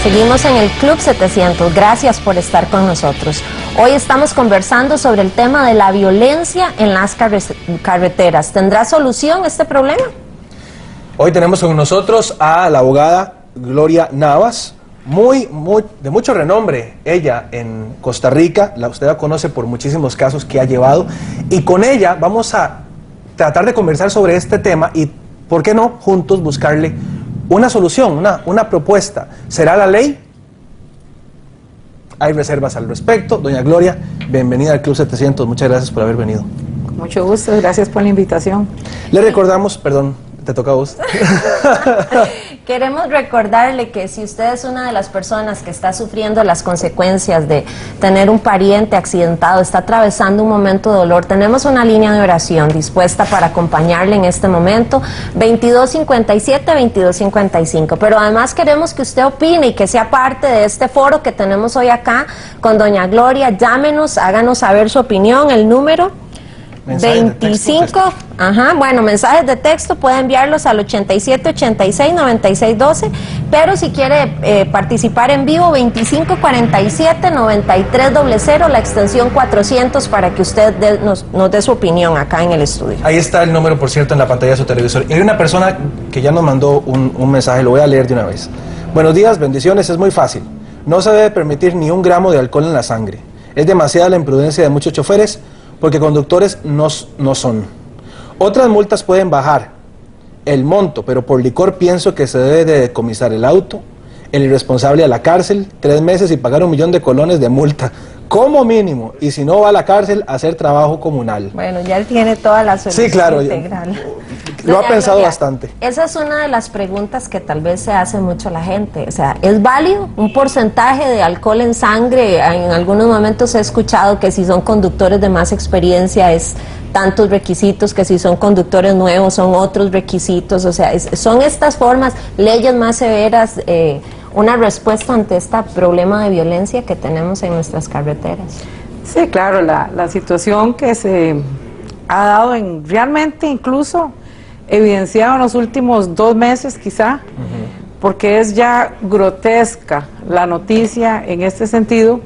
Seguimos en el Club 700, gracias por estar con nosotros. Hoy estamos conversando sobre el tema de la violencia en las carreteras. ¿Tendrá solución este problema? Hoy tenemos con nosotros a la abogada Gloria Navas, de mucho renombre, ella en Costa Rica, usted la conoce por muchísimos casos que ha llevado, y con ella vamos a tratar de conversar sobre este tema y, ¿por qué no?, juntos buscarle una solución, una propuesta. ¿Será la ley? Hay reservas al respecto. Doña Gloria, bienvenida al Club 700, muchas gracias por haber venido. Con mucho gusto, gracias por la invitación. Le recordamos, perdón, te toca a vos. Queremos recordarle que si usted es una de las personas que está sufriendo las consecuencias de tener un pariente accidentado, está atravesando un momento de dolor, tenemos una línea de oración dispuesta para acompañarle en este momento, 2257-2255. Pero además queremos que usted opine y que sea parte de este foro que tenemos hoy acá con doña Gloria. Llámenos, háganos saber su opinión, el número 25, bueno, mensajes de texto puede enviarlos al 8786-9612, pero si quiere participar en vivo, 2547-9300, la extensión 400, para que usted nos dé su opinión acá en el estudio. Ahí está el número, por cierto, en la pantalla de su televisor. Y hay una persona que ya nos mandó un mensaje, lo voy a leer de una vez. Buenos días, bendiciones, es muy fácil. No se debe permitir ni un gramo de alcohol en la sangre. Es demasiada la imprudencia de muchos choferes, porque conductores no son. Otras multas pueden bajar el monto, pero por licor pienso que se debe de decomisar el auto, el irresponsable a la cárcel, 3 meses y pagar 1 millón de colones de multa, como mínimo, y si no va a la cárcel, hacer trabajo comunal. Bueno, ya él tiene toda la solución. Sí, claro, integral. Lo ha pensado bastante. Esa es una de las preguntas que tal vez se hace mucho la gente. O sea, ¿es válido un porcentaje de alcohol en sangre? En algunos momentos he escuchado que si son conductores de más experiencia es tantos requisitos, que si son conductores nuevos son otros requisitos. O sea, son estas formas, leyes más severas, una respuesta ante este problema de violencia que tenemos en nuestras carreteras. Sí, claro, la situación que se ha dado realmente incluso evidenciado en los últimos 2 meses quizá, porque es ya grotesca la noticia en este sentido.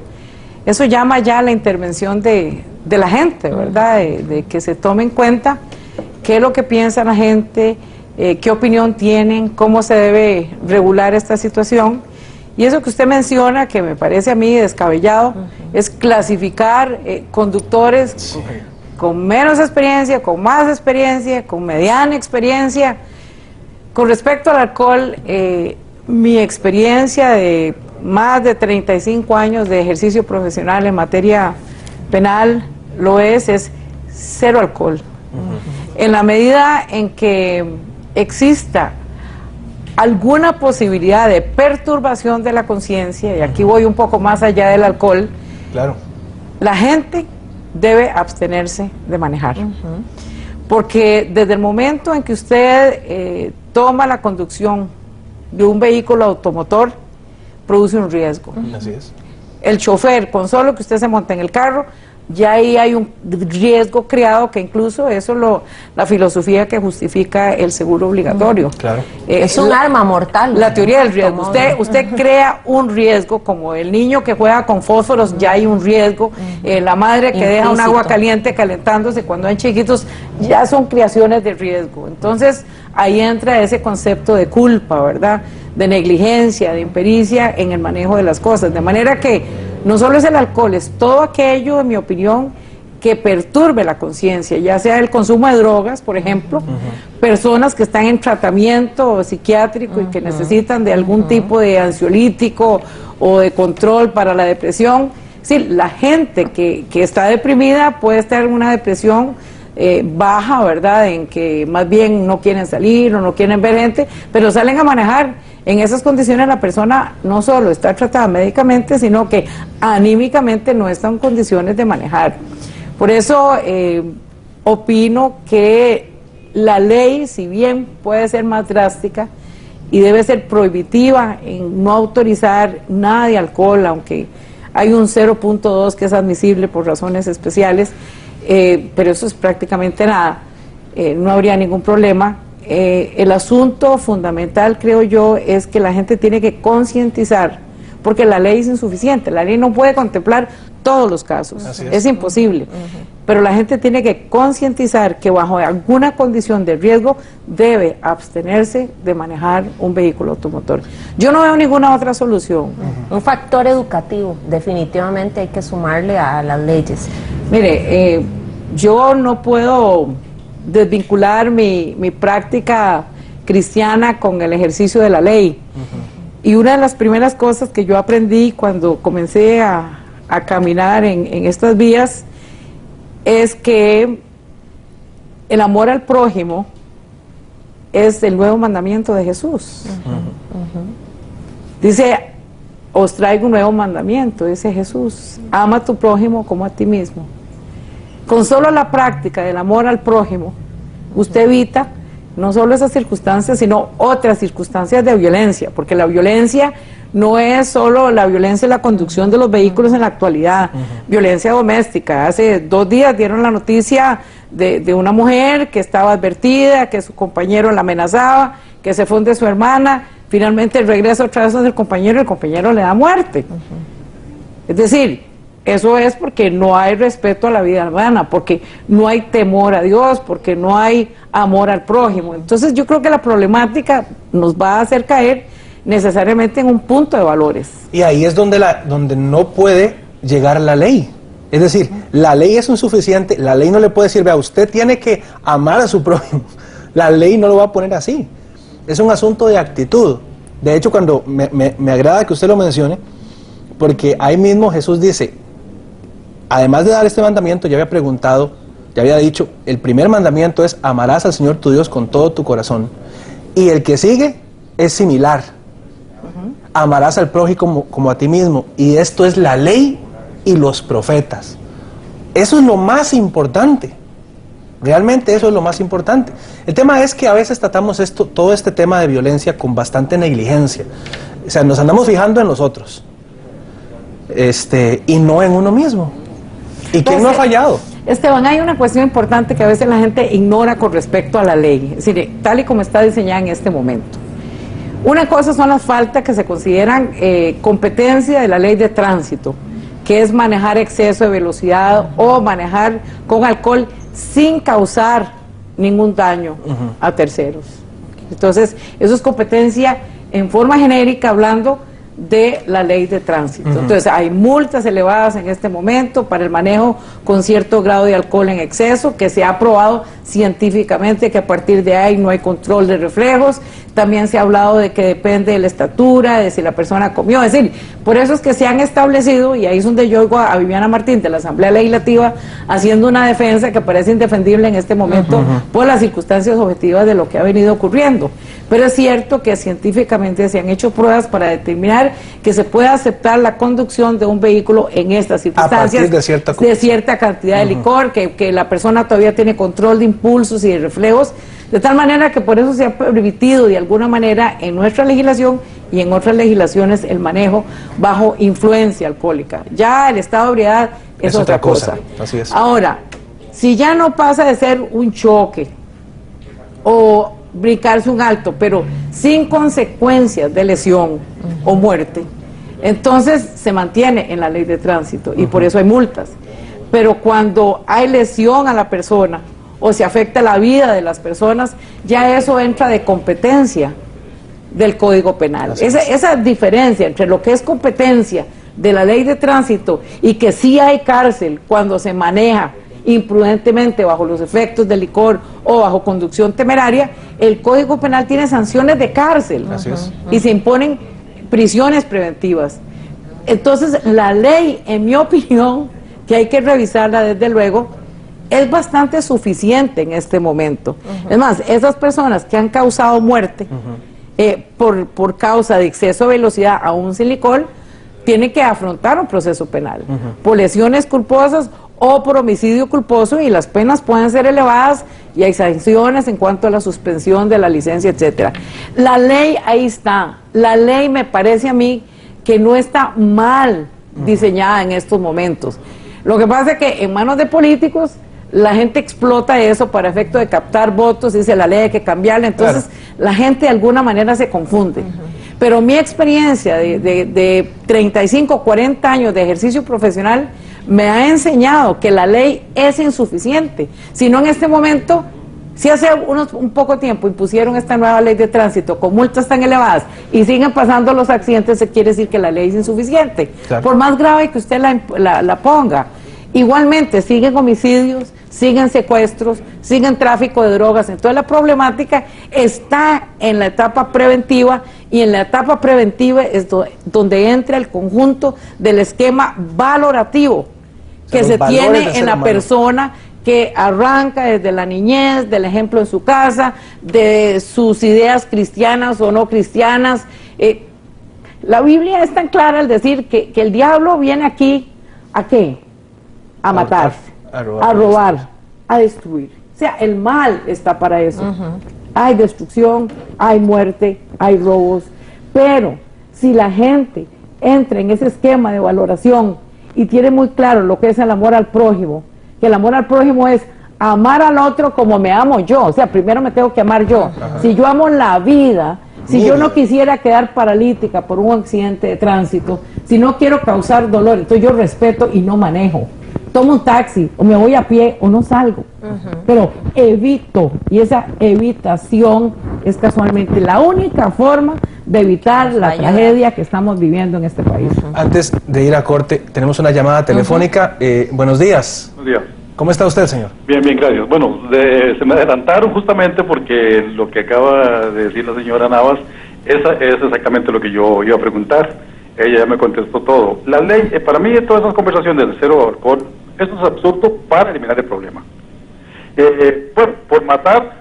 Eso llama ya a la intervención de la gente, ¿verdad? De que se tome en cuenta qué es lo que piensa la gente, qué opinión tienen, cómo se debe regular esta situación. Y eso que usted menciona, que me parece a mí descabellado, es clasificar conductores con menos experiencia, con más experiencia, con mediana experiencia. Con respecto al alcohol, mi experiencia de más de 35 años de ejercicio profesional en materia penal es 0 alcohol. En la medida en que exista alguna posibilidad de perturbación de la conciencia, y aquí voy un poco más allá del alcohol, claro, la gente debe abstenerse de manejar. Porque desde el momento en que usted toma la conducción de un vehículo automotor, produce un riesgo. Así es. El chofer, con solo que usted se monte en el carro, ya ahí hay un riesgo creado, que incluso eso la filosofía que justifica el seguro obligatorio. Claro. Es un arma mortal. La teoría del riesgo. Usted crea un riesgo, como el niño que juega con fósforos, ya hay un riesgo. La madre que deja un agua caliente calentándose cuando hay chiquitos, ya son creaciones de riesgo. Entonces ahí entra ese concepto de culpa, ¿verdad? De negligencia, de impericia en el manejo de las cosas. De manera que no solo es el alcohol, es todo aquello, en mi opinión, que perturbe la conciencia, ya sea el consumo de drogas, por ejemplo, personas que están en tratamiento psiquiátrico y que necesitan de algún tipo de ansiolítico o de control para la depresión. Sí, la gente que está deprimida puede estar en una depresión baja, ¿verdad?, en que más bien no quieren salir o no quieren ver gente, pero salen a manejar. En esas condiciones la persona no solo está tratada médicamente, sino que anímicamente no está en condiciones de manejar. Por eso opino que la ley, si bien puede ser más drástica y debe ser prohibitiva en no autorizar nada de alcohol, aunque hay un 0.2 que es admisible por razones especiales, pero eso es prácticamente nada, no habría ningún problema. El asunto fundamental, creo yo, es que la gente tiene que concientizar porque la ley es insuficiente, la ley no puede contemplar todos los casos, es imposible. Pero la gente tiene que concientizar que bajo alguna condición de riesgo debe abstenerse de manejar un vehículo automotor. Yo no veo ninguna otra solución. Un factor educativo, definitivamente hay que sumarle a las leyes. Mire, yo no puedo desvincular mi práctica cristiana con el ejercicio de la ley. Y una de las primeras cosas que yo aprendí cuando comencé a caminar en estas vías es que el amor al prójimo es el nuevo mandamiento de Jesús. Dice, os traigo un nuevo mandamiento, dice Jesús, ama a tu prójimo como a ti mismo. Con solo la práctica del amor al prójimo, usted evita no solo esas circunstancias, sino otras circunstancias de violencia, porque la violencia no es solo la violencia en la conducción de los vehículos en la actualidad, violencia doméstica. Hace 2 días dieron la noticia de una mujer que estaba advertida, que su compañero la amenazaba, que se fue donde su hermana, finalmente regresa otra vez donde el compañero le da muerte. Es decir, eso es porque no hay respeto a la vida humana, porque no hay temor a Dios, porque no hay amor al prójimo. Entonces yo creo que la problemática nos va a hacer caer necesariamente en un punto de valores. Y ahí es donde no puede llegar la ley. Es decir, la ley es insuficiente, la ley no le puede decir, vea, usted tiene que amar a su prójimo. La ley no lo va a poner así. Es un asunto de actitud. De hecho, cuando me agrada que usted lo mencione, porque ahí mismo Jesús dice, además de dar este mandamiento, ya había dicho, el primer mandamiento es amarás al Señor tu Dios con todo tu corazón. Y el que sigue es similar. Amarás al prójimo como a ti mismo. Y esto es la ley y los profetas. Eso es lo más importante. Realmente eso es lo más importante. El tema es que a veces tratamos todo este tema de violencia con bastante negligencia. O sea, nos andamos fijando en los otros. Y no en uno mismo. ¿Y quién no ha fallado? Esteban, hay una cuestión importante que a veces la gente ignora con respecto a la ley, es decir, tal y como está diseñada en este momento. Una cosa son las faltas que se consideran competencia de la ley de tránsito, que es manejar exceso de velocidad o manejar con alcohol sin causar ningún daño a terceros. Entonces, eso es competencia en forma genérica, hablando de la ley de tránsito. Entonces hay multas elevadas en este momento para el manejo con cierto grado de alcohol en exceso, que se ha probado científicamente que a partir de ahí no hay control de reflejos. También se ha hablado de que depende de la estatura, de si la persona comió, es decir, por eso es que se han establecido, y ahí es donde yo oigo a Viviana Martín de la Asamblea Legislativa haciendo una defensa que parece indefendible en este momento por las circunstancias objetivas de lo que ha venido ocurriendo. Pero es cierto que científicamente se han hecho pruebas para determinar que se puede aceptar la conducción de un vehículo en estas circunstancias, a partir de cierta cantidad de licor, que la persona todavía tiene control de impulsos y de reflejos, de tal manera que por eso se ha permitido de alguna manera en nuestra legislación y en otras legislaciones el manejo bajo influencia alcohólica. Ya el estado de ebriedad es otra cosa. Así es. Ahora, si ya no pasa de ser un choque o brincarse un alto, pero sin consecuencias de lesión o muerte, entonces se mantiene en la ley de tránsito y por eso hay multas. Pero cuando hay lesión a la persona o se afecta la vida de las personas, ya eso entra de competencia del Código Penal. Esa diferencia entre lo que es competencia de la ley de tránsito y que sí hay cárcel cuando se maneja imprudentemente bajo los efectos del licor o bajo conducción temeraria, el Código Penal tiene sanciones de cárcel y se imponen prisiones preventivas. Entonces la ley, en mi opinión, que hay que revisarla desde luego, es bastante suficiente en este momento. Es más, esas personas que han causado muerte por causa de exceso de velocidad aún sin licor, tienen que afrontar un proceso penal por lesiones culposas o por homicidio culposo, y las penas pueden ser elevadas y hay sanciones en cuanto a la suspensión de la licencia, etcétera. La ley ahí está. La ley me parece a mí que no está mal diseñada en estos momentos. Lo que pasa es que en manos de políticos la gente explota eso para efecto de captar votos, dice la ley hay que cambiarla, entonces la gente de alguna manera se confunde. pero mi experiencia de 35, 40 años de ejercicio profesional me ha enseñado que la ley es insuficiente. Si no, en este momento, si hace un poco tiempo impusieron esta nueva ley de tránsito con multas tan elevadas y siguen pasando los accidentes, se quiere decir que la ley es insuficiente. Claro. Por más grave que usted la ponga. Igualmente, siguen homicidios, siguen secuestros, siguen tráfico de drogas. Entonces la problemática está en la etapa preventiva, y en la etapa preventiva es donde entra el conjunto del esquema valorativo que se tiene en la persona, que arranca desde la niñez, del ejemplo en su casa, de sus ideas cristianas o no cristianas. La Biblia es tan clara al decir que el diablo viene aquí, ¿a qué? A matar, a robar, a destruir. O sea, el mal está para eso. Hay destrucción, hay muerte, hay robos, pero si la gente entra en ese esquema de valoración y tiene muy claro lo que es el amor al prójimo, que el amor al prójimo es amar al otro como me amo yo, o sea, primero me tengo que amar yo. Si yo amo la vida, si yo no quisiera quedar paralítica por un accidente de tránsito, si no quiero causar dolor, entonces yo respeto y no manejo. Tomo un taxi, o me voy a pie, o no salgo. Pero evito, y esa evitación es casualmente la única forma de evitar la tragedia que estamos viviendo en este país. Antes de ir a corte, tenemos una llamada telefónica. Buenos días. Buenos días. ¿Cómo está usted, señor? Bien, bien, gracias. Bueno, se me adelantaron justamente porque lo que acaba de decir la señora Navas es exactamente lo que yo iba a preguntar. Ella ya me contestó todo. La ley, para mí, todas esas conversaciones del cero alcohol, eso es absurdo para eliminar el problema. Bueno, por matar,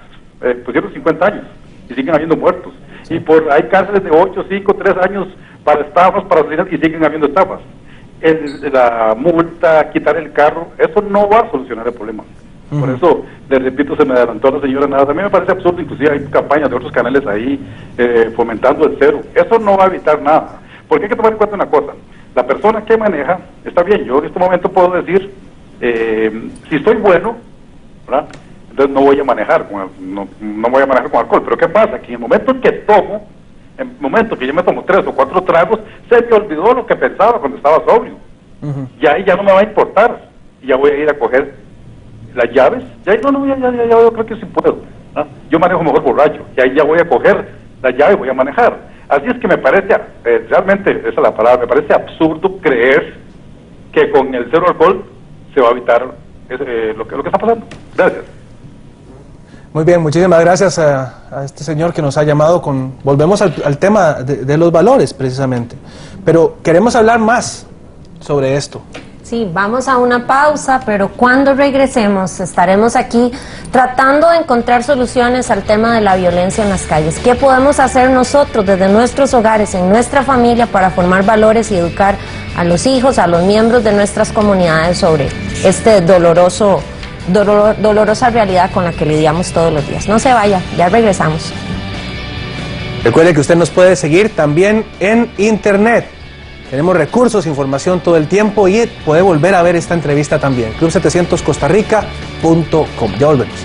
pusieron 50 años y siguen habiendo muertos. Y hay cárceles de 8, 5, 3 años para estafas, para asesinatos, y siguen habiendo estafas. La multa, quitar el carro, eso no va a solucionar el problema. Por eso, le repito, se me adelantó la señora Nada. También me parece absurdo, inclusive hay campañas de otros canales ahí fomentando el cero. Eso no va a evitar nada. Porque hay que tomar en cuenta una cosa. La persona que maneja, está bien, yo en este momento puedo decir, si estoy bueno, ¿verdad? Entonces no voy a manejar no voy a manejar con alcohol. Pero ¿qué pasa? Que en el momento en que tomo, en el momento que yo me tomo 3 o 4 tragos, se me olvidó lo que pensaba cuando estaba sobrio. Y ahí ya no me va a importar. Y ya voy a ir a coger las llaves. Ya yo creo que sí puedo. ¿Ah? Yo manejo mejor borracho. Y ahí ya voy a coger las llaves y voy a manejar. Así es que me parece, realmente, esa es la palabra, me parece absurdo creer que con el cero alcohol se va a evitar lo que está pasando. Gracias. Muy bien, muchísimas gracias a este señor que nos ha llamado volvemos al tema de los valores, precisamente. Pero queremos hablar más sobre esto. Sí, vamos a una pausa, pero cuando regresemos estaremos aquí tratando de encontrar soluciones al tema de la violencia en las calles. ¿Qué podemos hacer nosotros desde nuestros hogares, en nuestra familia, para formar valores y educar a los hijos, a los miembros de nuestras comunidades sobre este dolorosa realidad con la que lidiamos todos los días? No se vaya, ya regresamos. Recuerde que usted nos puede seguir también en internet. Tenemos recursos, información todo el tiempo y puede volver a ver esta entrevista también. club700costarrica.com. Ya volvemos.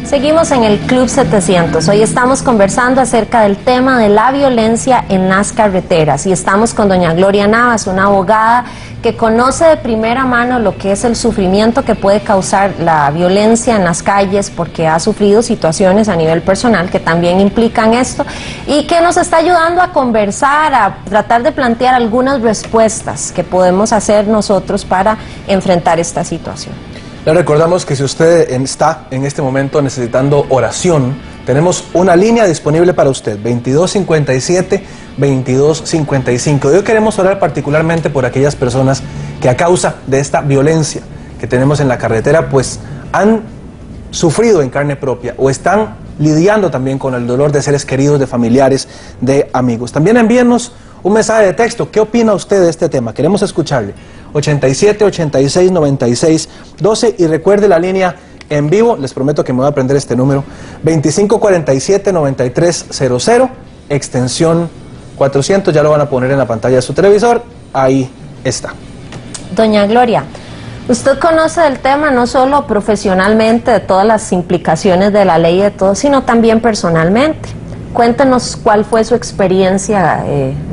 Seguimos en el Club 700. Hoy estamos conversando acerca del tema de la violencia en las carreteras y estamos con doña Gloria Navas, una abogada que conoce de primera mano lo que es el sufrimiento que puede causar la violencia en las calles, porque ha sufrido situaciones a nivel personal que también implican esto, y que nos está ayudando a conversar, a tratar de plantear algunas respuestas que podemos hacer nosotros para enfrentar esta situación. Le recordamos que si usted está en este momento necesitando oración, tenemos una línea disponible para usted, 2257-2255. Hoy queremos orar particularmente por aquellas personas que a causa de esta violencia que tenemos en la carretera, pues han sufrido en carne propia o están lidiando también con el dolor de seres queridos, de familiares, de amigos. También envíenos un mensaje de texto. ¿Qué opina usted de este tema? Queremos escucharle. 87 86 96 12 y recuerde la línea en vivo. Les prometo que me voy a aprender este número: 2547-9300, extensión 400. Ya lo van a poner en la pantalla de su televisor. Ahí está. Doña Gloria, usted conoce el tema no solo profesionalmente, de todas las implicaciones de la ley y de todo, sino también personalmente. Cuéntenos cuál fue su experiencia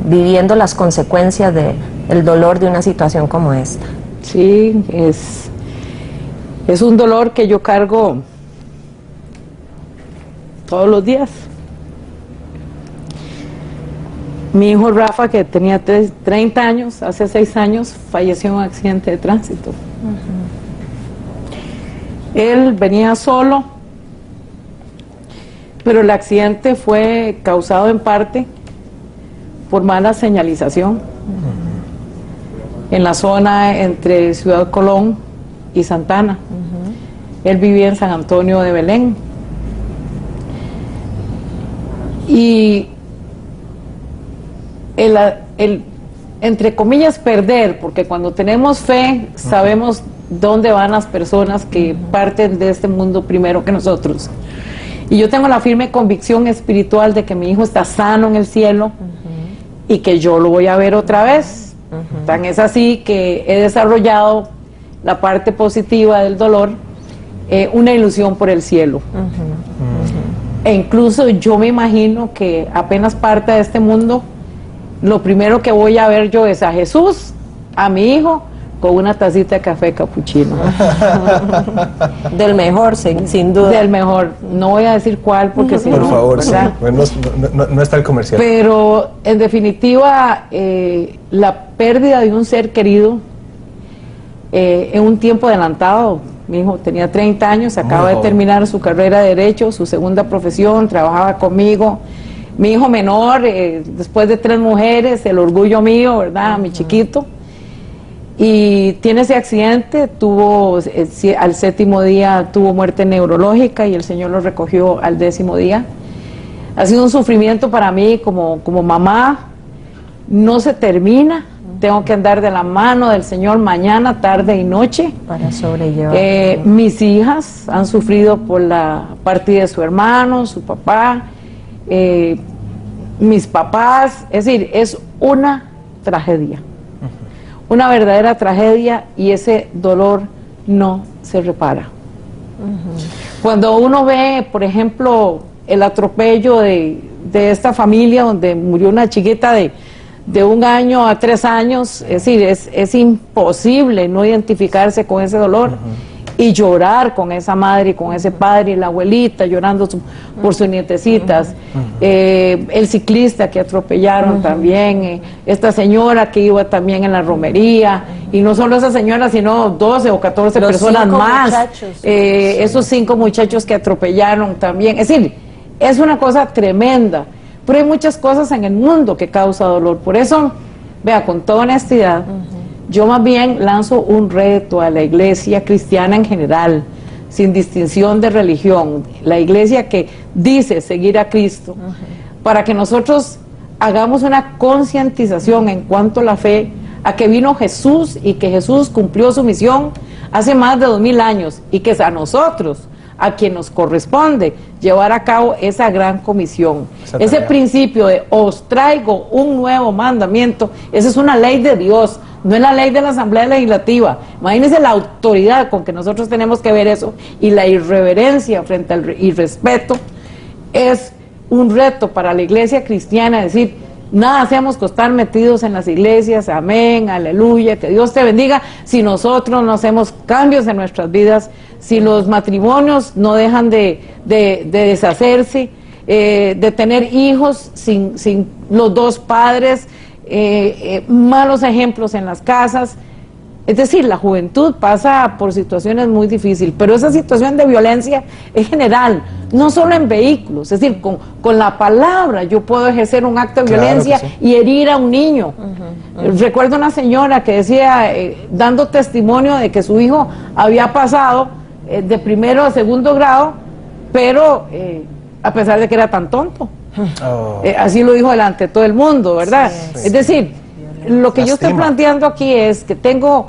viviendo las consecuencias del dolor de una situación como esta. Sí, es un dolor que yo cargo todos los días. Mi hijo Rafa, que tenía 30 años, hace 6 años, falleció en un accidente de tránsito. Él venía solo, pero el accidente fue causado en parte por mala señalización en la zona entre Ciudad Colón y Santana. Él vivía en San Antonio de Belén. Y el entre comillas perder, porque cuando tenemos fe sabemos dónde van las personas que parten de este mundo primero que nosotros. Y yo tengo la firme convicción espiritual de que mi hijo está sano en el cielo y que yo lo voy a ver otra vez. Tan es así que he desarrollado la parte positiva del dolor, una ilusión por el cielo. E incluso yo me imagino que apenas parte de este mundo, lo primero que voy a ver yo es a Jesús, a mi hijo, con una tacita de café capuchino. Del mejor, sin duda. Del mejor. No voy a decir cuál porque si no... Por favor, sí. ¿verdad? Bueno, no está el comercial. Pero en definitiva, la pérdida de un ser querido en un tiempo adelantado. Mi hijo tenía 30 años, acaba de terminar su carrera de Derecho, su segunda profesión, trabajaba conmigo. Mi hijo menor, después de 3 mujeres, el orgullo mío, ¿verdad? Mi chiquito. Y tiene ese accidente, tuvo al 7º día tuvo muerte neurológica y el Señor lo recogió al 10º día. Ha sido un sufrimiento para mí como mamá, no se termina, tengo que andar de la mano del Señor mañana, tarde y noche. Para sobrellevar. Mis hijas han sufrido por la partida de su hermano, su papá, mis papás, es decir, es una tragedia. Una verdadera tragedia y ese dolor no se repara. Cuando uno ve, por ejemplo, el atropello de esta familia donde murió una chiquita de 1 año a 3 años, es decir, es imposible no identificarse con ese dolor y llorar con esa madre y con ese padre y la abuelita llorando por sus nietecitas. El ciclista que atropellaron también, esta señora que iba también en la romería, y no solo esa señora, sino 12 o 14 personas más, esos 5 muchachos que atropellaron también. Es decir, es una cosa tremenda, pero hay muchas cosas en el mundo que causa dolor. Por eso, vea, con toda honestidad, yo más bien lanzo un reto a la iglesia cristiana en general, sin distinción de religión, la iglesia que dice seguir a Cristo, para que nosotros hagamos una concientización en cuanto a la fe, a que vino Jesús y que Jesús cumplió su misión hace más de 2000 años y que es a nosotros a quien nos corresponde llevar a cabo esa gran comisión. Ese principio de os traigo un nuevo mandamiento, esa es una ley de Dios, no es la ley de la Asamblea Legislativa. Imagínense la autoridad con que nosotros tenemos que ver eso y la irreverencia frente al irrespeto. Es un reto para la iglesia cristiana decir, nada hacemos con estar metidos en las iglesias, amén, aleluya, que Dios te bendiga, si nosotros no hacemos cambios en nuestras vidas, si los matrimonios no dejan de deshacerse, de tener hijos sin los 2 padres, malos ejemplos en las casas. Es decir, la juventud pasa por situaciones muy difíciles, pero esa situación de violencia es general, no solo en vehículos. Es decir, con la palabra yo puedo ejercer un acto de violencia y herir a un niño. Recuerdo una señora que decía, dando testimonio de que su hijo había pasado de 1º a 2º grado, pero a pesar de que era tan tonto. Así lo dijo delante de todo el mundo, ¿verdad? Es decir, lo que yo estoy planteando aquí es que tengo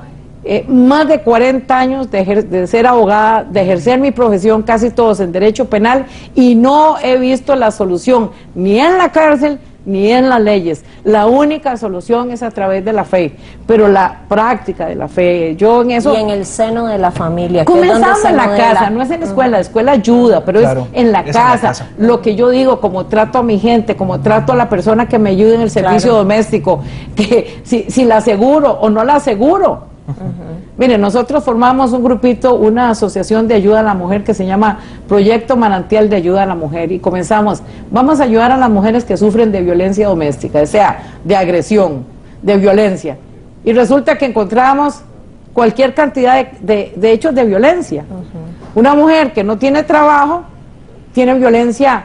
más de 40 años de ser abogada, de ejercer mi profesión, casi todos en derecho penal, y no he visto la solución ni en la cárcel ni en las leyes. La única solución es a través de la fe, pero la práctica de la fe, yo en eso... Y en el seno de la familia. Comenzamos en la casa, no es en la escuela, la escuela ayuda, pero claro, es en la casa. Lo que yo digo, como trato a mi gente, como trato a la persona que me ayuda en el servicio doméstico, que si la aseguro o no la aseguro. Mire, nosotros formamos un grupito, una asociación de ayuda a la mujer que se llama Proyecto Manantial de Ayuda a la Mujer, y comenzamos, vamos a ayudar a las mujeres que sufren de violencia doméstica, o sea, de agresión, de violencia, y resulta que encontramos cualquier cantidad de hechos de violencia. Una mujer que no tiene trabajo tiene violencia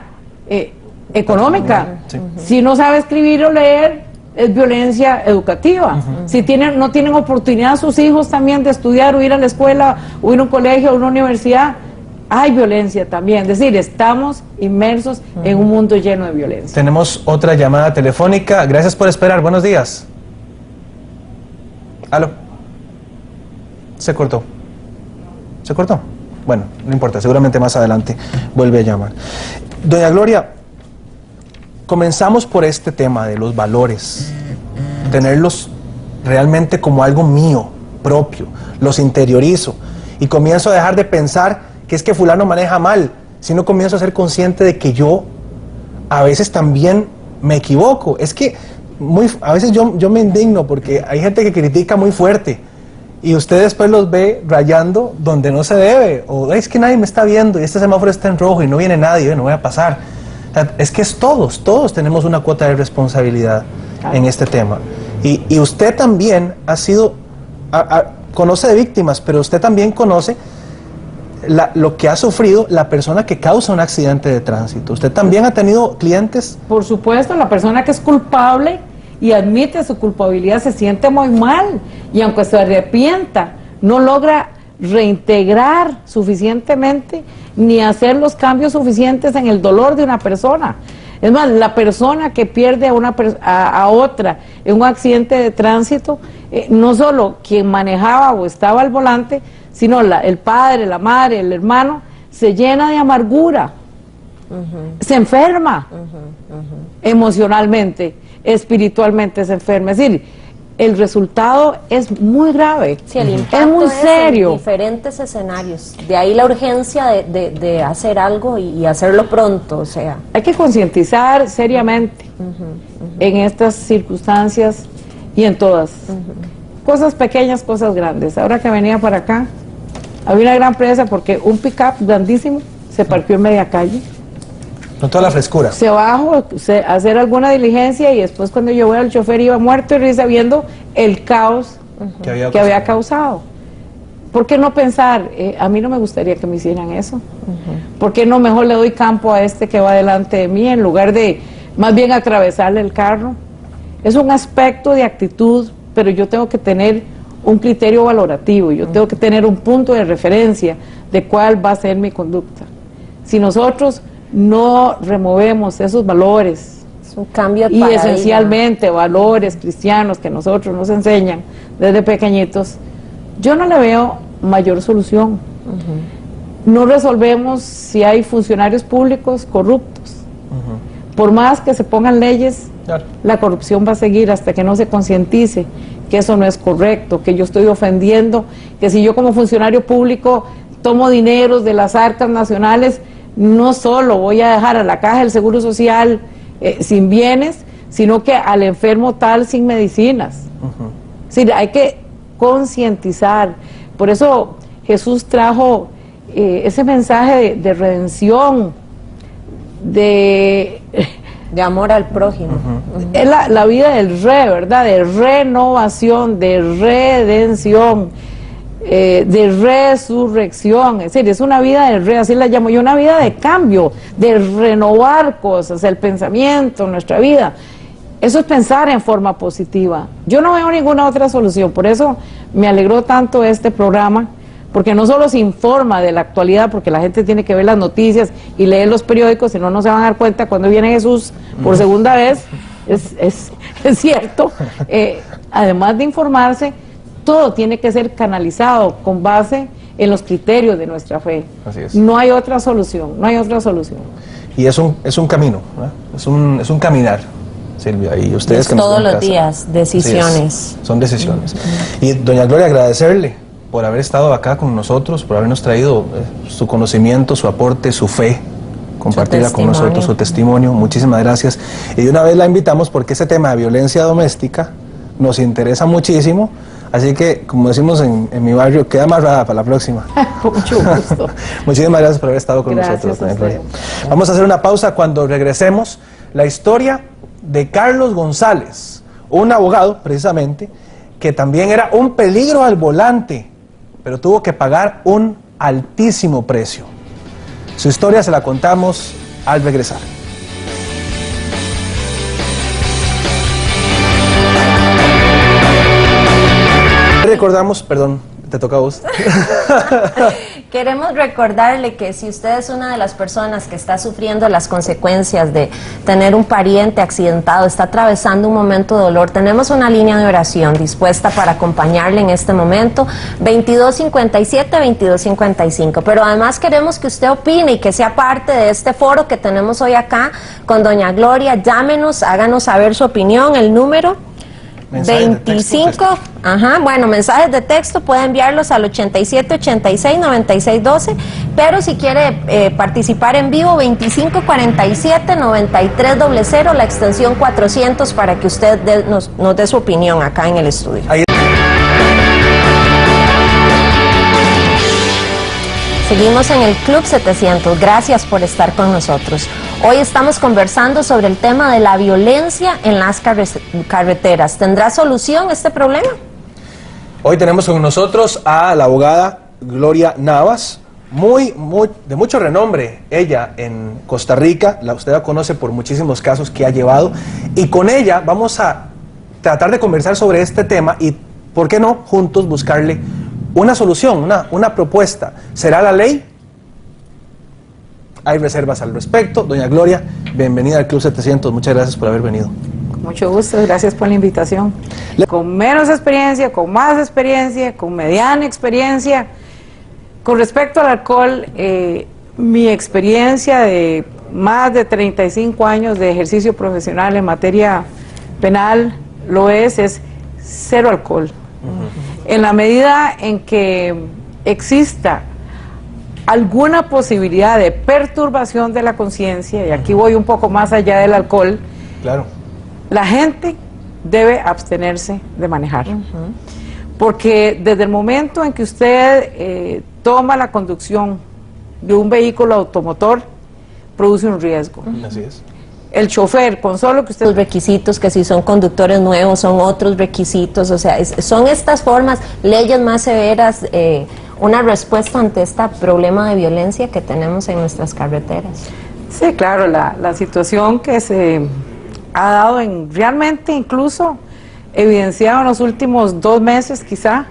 económica. Si no sabe escribir o leer, es violencia educativa. Si no tienen oportunidad sus hijos también de estudiar o ir a la escuela o ir a un colegio o una universidad, hay violencia también. Es decir, estamos inmersos en un mundo lleno de violencia. Tenemos otra llamada telefónica. Gracias por esperar. Buenos días. ¿Aló? Se cortó. ¿Se cortó? Bueno, no importa, seguramente más adelante vuelve a llamar. Doña Gloria, comenzamos por este tema de los valores, tenerlos realmente como algo mío, propio, los interiorizo y comienzo a dejar de pensar que es que fulano maneja mal, sino comienzo a ser consciente de que yo a veces también me equivoco. Es que a veces yo me indigno porque hay gente que critica muy fuerte y usted después los ve rayando donde no se debe, o es que nadie me está viendo y este semáforo está en rojo y no viene nadie, no voy a pasar. Es que todos tenemos una cuota de responsabilidad en este tema. Y usted también ha sido, conoce de víctimas, pero usted también conoce lo que ha sufrido la persona que causa un accidente de tránsito. ¿Usted también ha tenido clientes? Por supuesto, la persona que es culpable y admite su culpabilidad se siente muy mal, y aunque se arrepienta, no logra reintegrar suficientemente ni hacer los cambios suficientes en el dolor de una persona. Es más, la persona que pierde a otra en un accidente de tránsito, no solo quien manejaba o estaba al volante, sino el padre, la madre, el hermano, se llena de amargura, se enferma emocionalmente, espiritualmente se enferma. Es decir, el resultado es muy grave, sí, el impacto es muy serio. En diferentes escenarios. De ahí la urgencia de hacer algo y hacerlo pronto. O sea, hay que concientizar seriamente en estas circunstancias y en todas. Cosas pequeñas, cosas grandes. Ahora que venía para acá, había una gran presa porque un pick-up grandísimo se parqueó en media calle. Con toda la frescura. Se bajó a hacer alguna diligencia y después cuando yo voy al chofer iba muerto y risa viendo el caos que había causado. ¿Por qué no pensar? A mí no me gustaría que me hicieran eso. ¿Por qué no mejor le doy campo a este que va delante de mí en lugar de más bien atravesarle el carro? Es un aspecto de actitud, pero yo tengo que tener un criterio valorativo, yo tengo que tener un punto de referencia de cuál va a ser mi conducta. Si nosotros no removemos esos valores, es un cambio de y paradigma. esencialmente valores cristianos que nosotros nos enseñan desde pequeñitos, yo no le veo mayor solución. No resolvemos si hay funcionarios públicos corruptos. Por más que se pongan leyes, la corrupción va a seguir hasta que no se concientice que eso no es correcto, que yo estoy ofendiendo, que si yo como funcionario público tomo dineros de las arcas nacionales, no solo voy a dejar a la caja del Seguro Social sin bienes, sino que al enfermo tal sin medicinas. Es decir, hay que concientizar. Por eso Jesús trajo ese mensaje de redención, de amor al prójimo. Es la vida del ¿verdad? De renovación, de redención, de resurrección. Es decir, es una vida de así la llamo yo, una vida de cambio, de renovar cosas, el pensamiento, nuestra vida. Eso es pensar en forma positiva. Yo no veo ninguna otra solución, por eso me alegró tanto este programa, porque no solo se informa de la actualidad, porque la gente tiene que ver las noticias y leer los periódicos, si no, no se van a dar cuenta cuando viene Jesús por segunda vez, es cierto. Además de informarse, todo tiene que ser canalizado con base en los criterios de nuestra fe. Así es. No hay otra solución, no hay otra solución. Y es un camino, ¿no? es un caminar, Silvia, y ustedes Es que nos todos ven en los casa. días, decisiones. Son decisiones. Y doña Gloria, agradecerle por haber estado acá con nosotros, por habernos traído su conocimiento, su aporte, su fe, compartirla con nosotros, su testimonio. Muchísimas gracias. Y de una vez la invitamos porque ese tema de violencia doméstica nos interesa muchísimo. Así que, como decimos en mi barrio, queda amarrada para la próxima. Mucho gusto. Muchísimas gracias por haber estado con Gracias nosotros, doña a Gloria. usted. Vamos a hacer una pausa. Cuando regresemos, la historia de Carlos González, un abogado, precisamente, que también era un peligro al volante, pero tuvo que pagar un altísimo precio. Su historia se la contamos al regresar. Recordamos, perdón, te toca a vos. Queremos recordarle que si usted es una de las personas que está sufriendo las consecuencias de tener un pariente accidentado, está atravesando un momento de dolor, tenemos una línea de oración dispuesta para acompañarle en este momento, 2257-2255. Pero además queremos que usted opine y que sea parte de este foro que tenemos hoy acá con doña Gloria. Llámenos, háganos saber su opinión, el número 25, bueno, mensajes de texto puede enviarlos al 8786-9612, pero si quiere participar en vivo, 2547-9300, la extensión 400, para que usted nos dé su opinión acá en el estudio. Seguimos en el Club 700, gracias por estar con nosotros. Hoy estamos conversando sobre el tema de la violencia en las carreteras. ¿Tendrá solución este problema? Hoy tenemos con nosotros a la abogada Gloria Navas, de mucho renombre, ella en Costa Rica, usted la conoce por muchísimos casos que ha llevado, y con ella vamos a tratar de conversar sobre este tema y, ¿por qué no?, juntos buscarle una solución, una propuesta. ¿Será la ley? Hay reservas al respecto. Doña Gloria, bienvenida al Club 700. Muchas gracias por haber venido. Con mucho gusto, gracias por la invitación. Con menos experiencia, con más experiencia, con mediana experiencia. Con respecto al alcohol, mi experiencia de más de 35 años de ejercicio profesional en materia penal es cero alcohol. En la medida en que exista alguna posibilidad de perturbación de la conciencia, y aquí voy un poco más allá del alcohol, claro, la gente debe abstenerse de manejar. Porque desde el momento en que usted toma la conducción de un vehículo automotor, produce un riesgo. Así es. El chofer, con solo que usted... Los requisitos, que si son conductores nuevos, son otros requisitos, o sea, son estas formas, leyes más severas, una respuesta ante este problema de violencia que tenemos en nuestras carreteras. Sí, claro, la situación que se ha dado realmente incluso evidenciado en los últimos 2 meses quizá,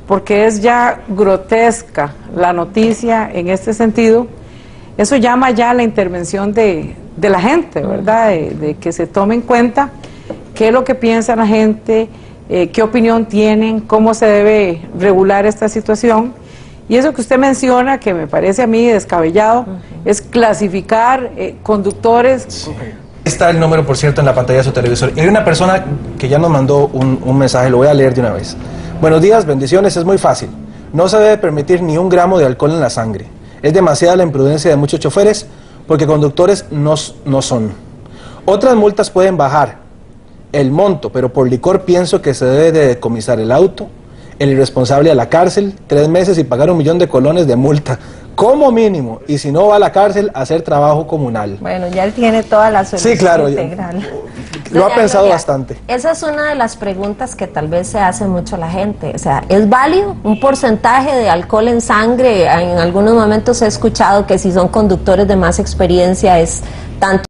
porque es ya grotesca la noticia en este sentido. Eso llama ya a la intervención de la gente, ¿verdad? De que se tome en cuenta qué es lo que piensa la gente, qué opinión tienen, cómo se debe regular esta situación. Y eso que usted menciona, que me parece a mí descabellado, es clasificar conductores. Sí. Está el número, por cierto, en la pantalla de su televisor. Y hay una persona que ya nos mandó un mensaje, lo voy a leer de una vez. Buenos días, bendiciones, es muy fácil. No se debe permitir ni un gramo de alcohol en la sangre. Es demasiada la imprudencia de muchos choferes, porque conductores no son. Otras multas pueden bajar el monto, pero por licor pienso que se debe de decomisar el auto, el irresponsable a la cárcel, 3 meses y pagar 1 millón de colones de multa, como mínimo, y si no va a la cárcel, hacer trabajo comunal. Bueno, ya él tiene toda la solución sí, claro, integral. Lo ha pensado Gloria, bastante. Esa es una de las preguntas que tal vez se hace mucho la gente. O sea, ¿es válido un porcentaje de alcohol en sangre? En algunos momentos he escuchado que si son conductores de más experiencia es tanto